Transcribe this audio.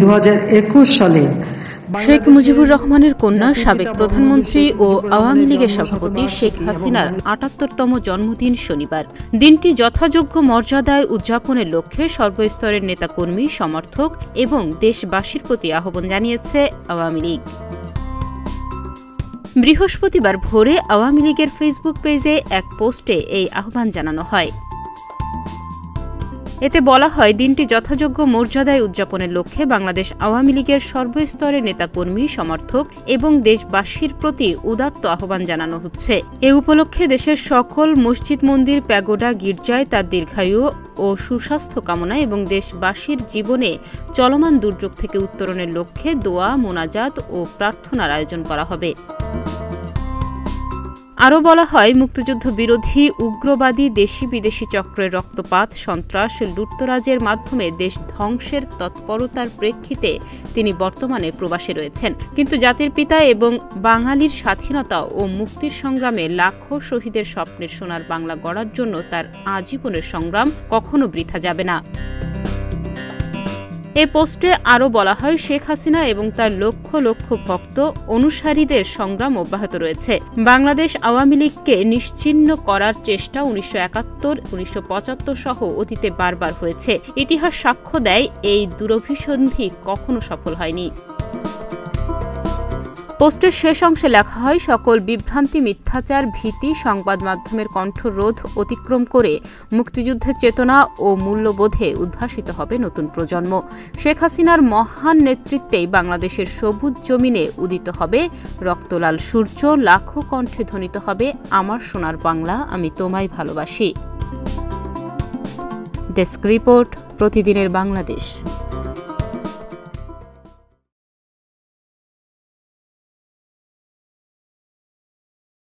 2021 সালে শেখ মুজিবুর রহমানের কন্যা সাবেক প্রধানমন্ত্রী ও আওয়ামী লীগের সভাপতি শেখ হাসিনার ৭৮তম জন্মদিন শনিবার। দিনটি যথাযোগ্য মর্যাদায় উদযাপনের লক্ষ্যে সর্বস্তরের নেতাকর্মী, সমর্থক এবং দেশবাসীর প্রতি আহ্বান জানিয়েছে আওয়ামী লীগ। বৃহস্পতিবার ভোরে আওয়ামী লীগের ফেসবুক পেজে এক পোস্টে এই আহ্বান জানানো হয়। এতে বলা হয়, দিনটি যথাযোগ্য মর্যাদায় উদযাপনের লক্ষ্যে বাংলাদেশ আওয়ামী লীগের সর্বস্তরের নেতাকর্মী, সমর্থক এবং দেশবাসীর প্রতি উদাত্ত আহ্বান জানানো হচ্ছে। এ উপলক্ষে দেশের সকল মসজিদ, মন্দির, প্যাগোডা, গির্জায় তার দীর্ঘায়ু ও সুস্বাস্থ্য কামনা এবং দেশবাসীর জীবনে চলমান দুর্যোগ থেকে উত্তরণের লক্ষ্যে দোয়া, মোনাজাত ও প্রার্থনার আয়োজন করা হবে। আরও বলা হয়, মুক্তিযুদ্ধ বিরোধী উগ্রবাদী দেশি বিদেশি চক্রের রক্তপাত, সন্ত্রাস, লুটতরাজের মাধ্যমে দেশ ধ্বংসের তৎপরতার প্রেক্ষিতে তিনি বর্তমানে প্রবাসে রয়েছেন। কিন্তু জাতির পিতা এবং বাঙালির স্বাধীনতা ও মুক্তির সংগ্রামে লাখো শহীদের স্বপ্নের সোনার বাংলা গড়ার জন্য তার আজীবনের সংগ্রাম কখনো বৃথা যাবে না। এ পোস্টে আরও বলা হয়, শেখ হাসিনা এবং তার লক্ষ লক্ষ ভক্ত অনুসারীদের সংগ্রাম অব্যাহত রয়েছে। বাংলাদেশ আওয়ামী লীগকে নিশ্চিহ্ন করার চেষ্টা 1971, 1975 সহ অতীতে বারবার হয়েছে। ইতিহাস সাক্ষ্য দেয়, এই দুরভিসন্ধি কখনো সফল হয়নি। পোস্টের শেষ অংশে লেখা হয়, সকল বিভ্রান্তি, মিথ্যাচার, ভীতি, সংবাদ মাধ্যমের কণ্ঠরোধ অতিক্রম করে মুক্তিযুদ্ধের চেতনা ও মূল্যবোধে উদ্ভাসিত হবে নতুন প্রজন্ম। শেখ হাসিনার মহান নেতৃত্বেই বাংলাদেশের সবুজ জমিনে উদিত হবে রক্তলাল সূর্য, লাখো কণ্ঠে ধ্বনিত হবে আমার সোনার বাংলা, আমি তোমায় ভালোবাসি। ডেস্ক রিপোর্ট, প্রতিদিনের বাংলাদেশ।